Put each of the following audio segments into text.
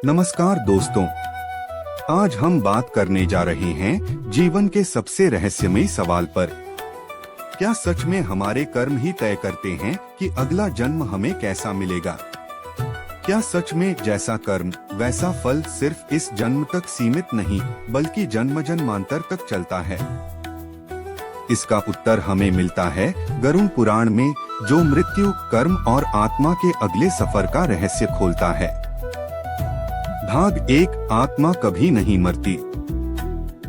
नमस्कार दोस्तों, आज हम बात करने जा रहे हैं जीवन के सबसे रहस्यमयी सवाल पर। क्या सच में हमारे कर्म ही तय करते हैं कि अगला जन्म हमें कैसा मिलेगा? क्या सच में जैसा कर्म वैसा फल सिर्फ इस जन्म तक सीमित नहीं बल्कि जन्म जन्मांतर तक चलता है? इसका उत्तर हमें मिलता है गरुड़ पुराण में, जो मृत्यु, कर्म और आत्मा के अगले सफर का रहस्य खोलता है। भाग 1, आत्मा कभी नहीं मरती।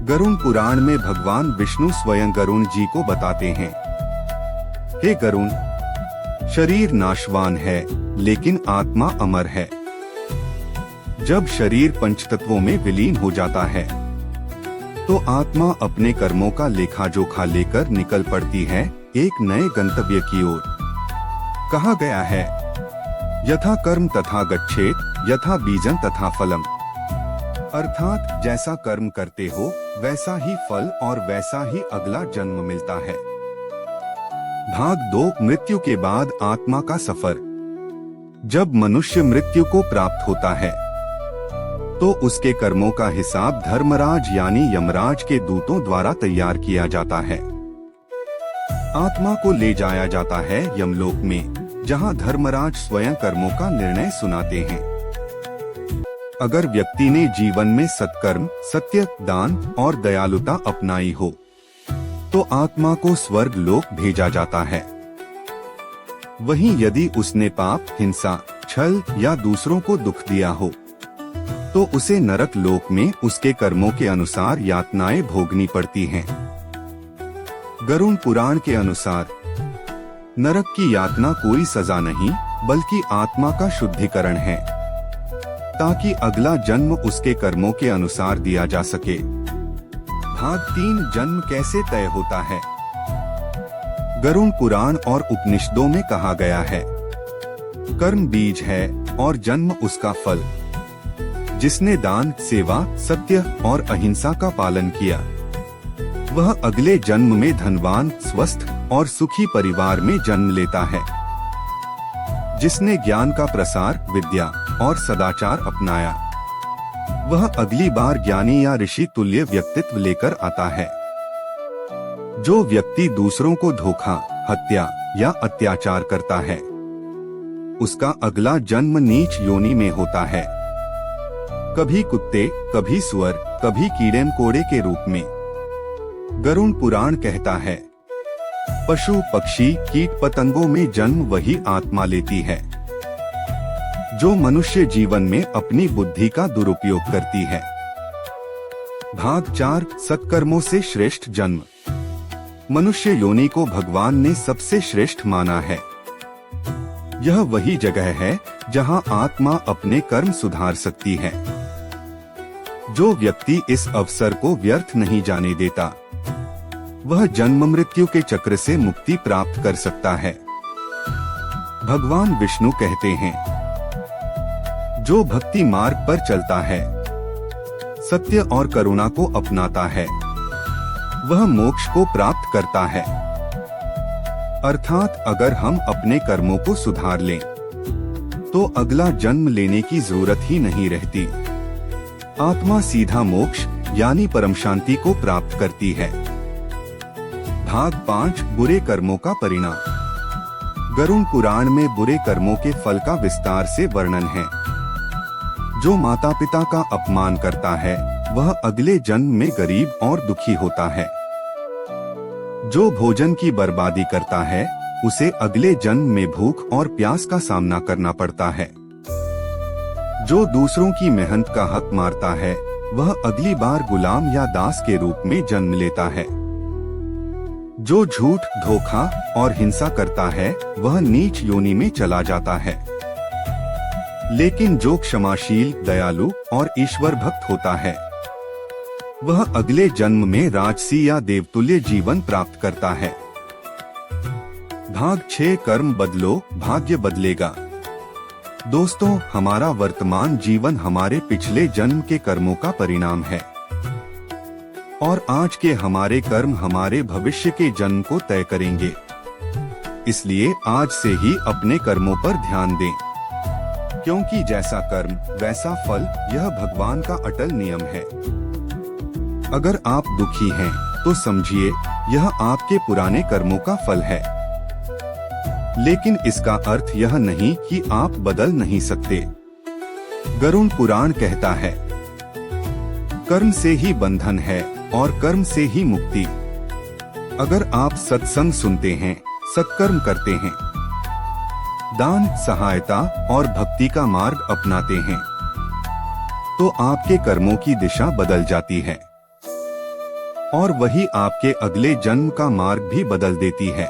गरुड़ पुराण में भगवान विष्णु स्वयं गरुड़ जी को बताते हैं, हे गरुड़, शरीर नाशवान है लेकिन आत्मा अमर है। जब शरीर पंचतत्वों में विलीन हो जाता है तो आत्मा अपने कर्मों का लेखा जोखा लेकर निकल पड़ती है एक नए गंतव्य की ओर। कहा गया है, यथा कर्म तथा गच्छेत, यथा बीजं तथा फलम। अर्थात जैसा कर्म करते हो वैसा ही फल और वैसा ही अगला जन्म मिलता है। भाग 2, मृत्यु के बाद आत्मा का सफर। जब मनुष्य मृत्यु को प्राप्त होता है तो उसके कर्मों का हिसाब धर्मराज यानी यमराज के दूतों द्वारा तैयार किया जाता है। आत्मा को ले जाया जाता है यमलोक में, जहां धर्मराज स्वयं कर्मों का निर्णय सुनाते हैं। अगर व्यक्ति ने जीवन में सत्कर्म, सत्य, दान और दयालुता अपनाई हो तो आत्मा को स्वर्ग लोक भेजा जाता है। वहीं यदि उसने पाप, हिंसा, छल या दूसरों को दुख दिया हो तो उसे नरक लोक में उसके कर्मों के अनुसार यातनाएं भोगनी पड़ती हैं। गरुड़ पुराण के अनुसार नरक की यातना कोई सजा नहीं बल्कि आत्मा का शुद्धिकरण है, ताकि अगला जन्म उसके कर्मों के अनुसार दिया जा सके। भाग 3, जन्म कैसे तय होता है। गरुड़ पुराण और उपनिषदों में कहा गया है, कर्म बीज है और जन्म उसका फल। जिसने दान, सेवा, सत्य और अहिंसा का पालन किया वह अगले जन्म में धनवान, स्वस्थ और सुखी परिवार में जन्म लेता है। जिसने ज्ञान का प्रसार, विद्या और सदाचार अपनाया वह अगली बार ज्ञानी या ऋषि तुल्य व्यक्तित्व लेकर आता है। जो व्यक्ति दूसरों को धोखा, हत्या या अत्याचार करता है उसका अगला जन्म नीच योनि में होता है, कभी कुत्ते, कभी सुअर, कभी कीड़े मकोड़े के रूप में। गरुड़ पुराण कहता है, पशु, पक्षी, कीट पतंगों में जन्म वही आत्मा लेती है जो मनुष्य जीवन में अपनी बुद्धि का दुरुपयोग करती है। भाग 4, सत्कर्मों से श्रेष्ठ जन्म। मनुष्य योनि को भगवान ने सबसे श्रेष्ठ माना है। यह वही जगह है जहां आत्मा अपने कर्म सुधार सकती है। जो व्यक्ति इस अवसर को व्यर्थ नहीं जाने देता वह जन्म मृत्यु के चक्र से मुक्ति प्राप्त कर सकता है। भगवान विष्णु कहते हैं, जो भक्ति मार्ग पर चलता है, सत्य और करुणा को अपनाता है, वह मोक्ष को प्राप्त करता है। अर्थात अगर हम अपने कर्मों को सुधार लें तो अगला जन्म लेने की जरूरत ही नहीं रहती। आत्मा सीधा मोक्ष यानी परम शांति को प्राप्त करती है। भाग 5, बुरे कर्मों का परिणाम। गरुड़ पुराण में बुरे कर्मों के फल का विस्तार से वर्णन है। जो माता पिता का अपमान करता है वह अगले जन्म में गरीब और दुखी होता है। जो भोजन की बर्बादी करता है उसे अगले जन्म में भूख और प्यास का सामना करना पड़ता है। जो दूसरों की मेहनत का हक मारता है वह अगली बार गुलाम या दास के रूप में जन्म लेता है। जो झूठ, धोखा और हिंसा करता है वह नीच योनि में चला जाता है। लेकिन जो क्षमाशील, दयालु और ईश्वर भक्त होता है वह अगले जन्म में राजसी या देवतुल्य जीवन प्राप्त करता है। भाग 6, कर्म बदलो, भाग्य बदलेगा। दोस्तों, हमारा वर्तमान जीवन हमारे पिछले जन्म के कर्मों का परिणाम है और आज के हमारे कर्म हमारे भविष्य के जन्म को तय करेंगे। इसलिए आज से ही अपने कर्मों पर ध्यान दें। क्योंकि जैसा कर्म वैसा फल, यह भगवान का अटल नियम है। अगर आप दुखी हैं, तो समझिए यह आपके पुराने कर्मों का फल है। लेकिन इसका अर्थ यह नहीं कि आप बदल नहीं सकते। गरुड़ पुराण कहता है, कर्म से ही बंधन है और कर्म से ही मुक्ति। अगर आप सत्संग सुनते हैं, सत्कर्म करते हैं, दान, सहायता और भक्ति का मार्ग अपनाते हैं, तो आपके कर्मों की दिशा बदल जाती है और वही आपके अगले जन्म का मार्ग भी बदल देती है।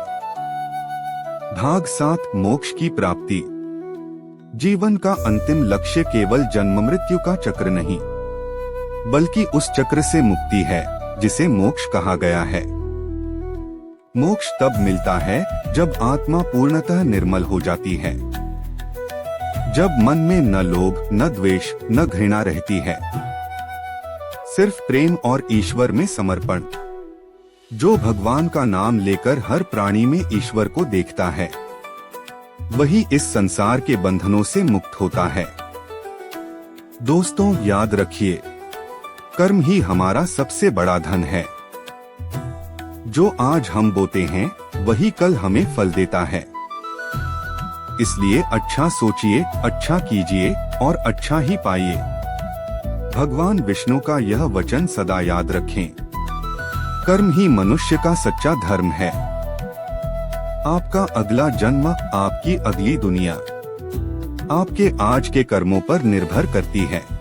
भाग 7, मोक्ष की प्राप्ति। जीवन का अंतिम लक्ष्य केवल जन्म मृत्यु का चक्र नहीं, बल्कि उस चक्र से मुक्ति है जिसे मोक्ष कहा गया है। मोक्ष तब मिलता है जब आत्मा पूर्णतः निर्मल हो जाती है, जब मन में न लोभ, न द्वेष, न घृणा रहती है, सिर्फ प्रेम और ईश्वर में समर्पण। जो भगवान का नाम लेकर हर प्राणी में ईश्वर को देखता है, वही इस संसार के बंधनों से मुक्त होता है। दोस्तों, याद रखिए, कर्म ही हमारा सबसे बड़ा धन है। जो आज हम बोते हैं, वही कल हमें फल देता है। इसलिए अच्छा सोचिए, अच्छा कीजिए और अच्छा ही पाइए। भगवान विष्णु का यह वचन सदा याद रखें। कर्म ही मनुष्य का सच्चा धर्म है। आपका अगला जन्म, आपकी अगली दुनिया, आपके आज के कर्मों पर निर्भर करती है।